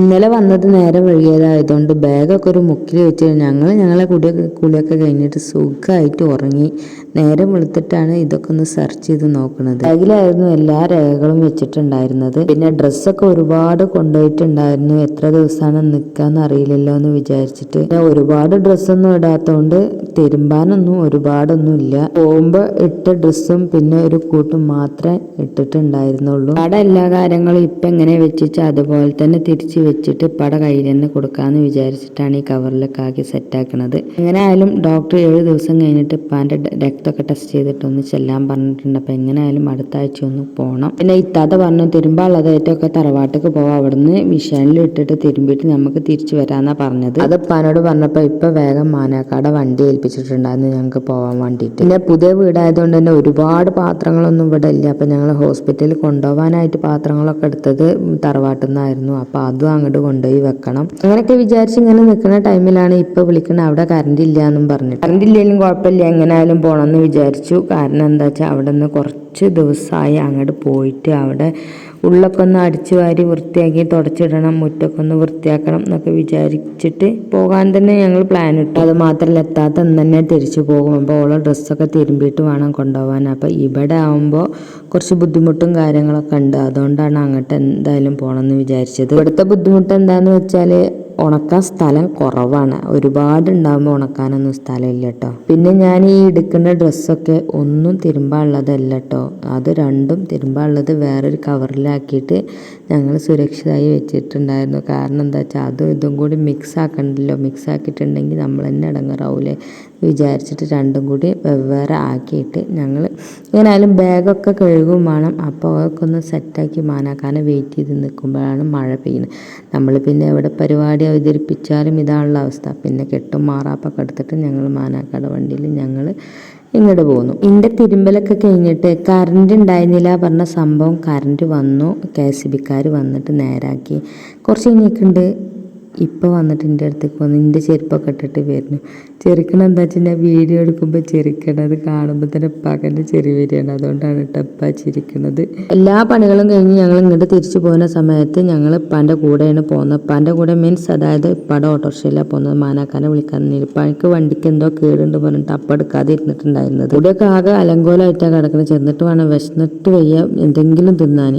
ഇന്നലെ വന്നത് നേരം വൈകിയതായതുകൊണ്ട് ബാഗൊക്കെ ഒരു മുക്കിൽ വെച്ച് ഞങ്ങളെ കുളിയൊക്കെ കഴിഞ്ഞിട്ട് സുഖമായിട്ട് ഉറങ്ങി. നേരം വെളുത്തിട്ടാണ് ഇതൊക്കെ ഒന്ന് സെർച്ച് ചെയ്ത് നോക്കുന്നത്. ബാഗിലായിരുന്നു എല്ലാ രേഖകളും വെച്ചിട്ടുണ്ടായിരുന്നത്. പിന്നെ ഡ്രസ്സൊക്കെ ഒരുപാട് കൊണ്ടുപോയിട്ടുണ്ടായിരുന്നു. എത്ര ദിവസമാണ് നിൽക്കാന്ന് അറിയില്ലല്ലോ എന്ന് വിചാരിച്ചിട്ട്. ഒരുപാട് ഡ്രസ്സൊന്നും ഇടാത്തതുകൊണ്ട് തിരുമ്പാനൊന്നും ഒരുപാടൊന്നും ഇല്ല. പോകുമ്പോൾ ഇട്ട ഡ്രസ്സും പിന്നെ ഒരു കൂട്ടും മാത്രമേ ഇട്ടിട്ടുണ്ടായിരുന്നുള്ളൂ. അവിടെ എല്ലാ കാര്യങ്ങളും ഇപ്പം എങ്ങനെ വെച്ചിട്ട് അതുപോലെ തന്നെ തിരിച്ച് വെച്ചിട്ട് പട കയ്യിൽ തന്നെ കൊടുക്കാമെന്ന് വിചാരിച്ചിട്ടാണ് ഈ കവറിലൊക്കെ ആക്കി സെറ്റാക്കണത്. എങ്ങനെ ആയാലും ഡോക്ടർ 7 ദിവസം കഴിഞ്ഞിട്ട് ഇപ്പാൻ്റെ രക്തമൊക്കെ ടെസ്റ്റ് ചെയ്തിട്ടൊന്ന് ചെല്ലാൻ പറഞ്ഞിട്ടുണ്ട്. അപ്പം എങ്ങനെ ആയാലും അടുത്ത ആഴ്ച ഒന്ന് പോകണം. പിന്നെ ഇത്താത്ത പറഞ്ഞു തിരുമ്പാനുള്ളതായിട്ടൊക്കെ തറവാട്ടിക്ക് പോവാം, അവിടുന്ന് മിഷീനിൽ ഇട്ടിട്ട് തിരുമ്പിയിട്ട് നമുക്ക് തിരിച്ചു വരാമെന്നാണ് പറഞ്ഞത്. അത് ഇപ്പാനോട് പറഞ്ഞപ്പോൾ ഇപ്പം വേഗം മാനാക്കാടെ വണ്ടി ഏൽപ്പിച്ചിട്ടുണ്ടായിരുന്നു ഞങ്ങൾക്ക് പോകാൻ വേണ്ടിയിട്ട്. പിന്നെ പുതിയ വീടായതുകൊണ്ട് തന്നെ ഒരുപാട് പാത്രങ്ങളൊന്നും ഇവിടെ ഇല്ല. അപ്പം ഞങ്ങൾ ഹോസ്പിറ്റലിൽ കൊണ്ടുപോകാനായിട്ട് പാത്രങ്ങളൊക്കെ എടുത്തത് തറവാട്ടിൽ നിന്നായിരുന്നു. അപ്പം അതും അങ്ങോട്ട് കൊണ്ടുപോയി വെക്കണം. അങ്ങനെയൊക്കെ വിചാരിച്ച് ഇങ്ങനെ നിൽക്കുന്ന ടൈമിലാണ് ഇപ്പം വിളിക്കുന്നത് അവിടെ കറണ്ട് ഇല്ല എന്നും പറഞ്ഞു. കറണ്ട് ഇല്ലെങ്കിലും കുഴപ്പമില്ല, എങ്ങനെയായാലും പോകണമെന്ന് വിചാരിച്ചു. കാരണം എന്താ വെച്ചാൽ അവിടെ നിന്ന് കുറച്ച് ദിവസമായി അങ്ങോട്ട് പോയിട്ട് അവിടെ ഉള്ളൊക്കെ ഒന്ന് അടിച്ചു വാരി വൃത്തിയാക്കി തുടച്ചിടണം, മുറ്റൊക്കെ ഒന്ന് വൃത്തിയാക്കണം എന്നൊക്കെ വിചാരിച്ചിട്ട് പോകാൻ തന്നെ ഞങ്ങൾ പ്ലാൻ ഇട്ടു. അത് മാത്രമല്ല എത്താത്ത തന്നെ തിരിച്ചു പോകും. അപ്പോൾ ഓളെ ഡ്രസ്സൊക്കെ തിരുമ്പിയിട്ട് വേണം കൊണ്ടുപോകാൻ. അപ്പോൾ ഇവിടെ ആകുമ്പോൾ കുറച്ച് ബുദ്ധിമുട്ടും കാര്യങ്ങളൊക്കെ ഉണ്ട്. അതുകൊണ്ടാണ് അങ്ങോട്ട് എന്തായാലും പോകണമെന്ന് വിചാരിച്ചത്. ഇവിടുത്തെ ബുദ്ധിമുട്ട് എന്താണെന്ന് വെച്ചാൽ ഉണക്കാൻ സ്ഥലം കുറവാണ്. ഒരുപാട് ഉണ്ടാകുമ്പോൾ ഉണക്കാനൊന്നും സ്ഥലമില്ല കേട്ടോ. പിന്നെ ഞാൻ ഈ എടുക്കുന്ന ഡ്രസ്സൊക്കെ ഒന്നും തിരുമ്പാനുള്ളതല്ല കേട്ടോ. അത് രണ്ടും തിരുമ്പാനുള്ളത് വേറൊരു കവറിലാക്കിയിട്ട് ഞങ്ങൾ സുരക്ഷിതമായി വെച്ചിട്ടുണ്ടായിരുന്നു. കാരണം എന്താ വെച്ചാൽ അതും ഇതും കൂടി മിക്സ് ആക്കണ്ടല്ലോ. മിക്സ് ആക്കിയിട്ടുണ്ടെങ്കിൽ നമ്മൾ തന്നെ ഇടങ്ങാറാവൂലേ വിചാരിച്ചിട്ട് രണ്ടും കൂടി വെവ്വേറെ ആക്കിയിട്ട് ഞങ്ങൾ എങ്ങനെയായാലും ബാഗൊക്കെ കഴുകും വേണം. അപ്പോൾ അതൊക്കെ ഒന്ന് സെറ്റാക്കി മാനാക്കാനെ വെയിറ്റ് ചെയ്ത് നിൽക്കുമ്പോഴാണ് മഴ പെയ്യുന്നത്. നമ്മൾ പിന്നെ എവിടെ പരിപാടി അവതരിപ്പിച്ചാലും ഇതാണുള്ള അവസ്ഥ. പിന്നെ കെട്ടും മാറാപ്പൊക്കെ എടുത്തിട്ട് ഞങ്ങൾ മാനാക്കാട് വണ്ടിയിൽ ഞങ്ങൾ ഇങ്ങോട്ട് പോന്നു. എൻ്റെ തിരുമ്പലൊക്കെ കഴിഞ്ഞിട്ട് കറണ്ട് ഉണ്ടായിരുന്നില്ല പറഞ്ഞ സംഭവം കറണ്ട് വന്നു. KSBക്കാർ വന്നിട്ട് നേരാക്കി. കുറച്ച് കഴിഞ്ഞിട്ടുണ്ട് ഇപ്പോൾ വന്നിട്ട് എൻ്റെ അടുത്തേക്ക് വന്ന് എൻ്റെ ചെരുപ്പൊക്കെ ഇട്ടിട്ട് വരുന്നു. ചെറുക്കണം എന്താ വെച്ചാൽ ഞാൻ വീഡിയോ എടുക്കുമ്പോൾ ചിരിക്കണം. അത് കാണുമ്പോൾ തന്നെ പകൻ്റെ ചെറി വരികയാണ്. അതുകൊണ്ടാണ് ഇപ്പം ചിരിക്കുന്നത്. എല്ലാ പണികളും കഴിഞ്ഞ് ഞങ്ങൾ ഇങ്ങോട്ട് തിരിച്ചു പോകുന്ന സമയത്ത് ഞങ്ങൾ ഇപ്പാൻ്റെ കൂടെയാണ് പോകുന്നത്. ഇപ്പാൻ്റെ കൂടെ മീൻസ് അതായത് ഇപ്പാടെ ഓട്ടോറിക്ഷയിലാണ് പോകുന്നത്. മാനാക്കാനെ വിളിക്കാൻ ഇപ്പാക്ക് വണ്ടിക്ക് എന്തോ കേടുണ്ട് പറഞ്ഞിട്ട് അപ്പം എടുക്കാതെ ഇരുന്നിട്ടുണ്ടായിരുന്നത്. ഇവിടെയൊക്കെ ആകെ അലങ്കോലമായിട്ടാണ് കിടക്കുന്നത്. ചെന്നിട്ട് വേണം വിശന്നിട്ട് വയ്യ എന്തെങ്കിലും തിന്നാൻ.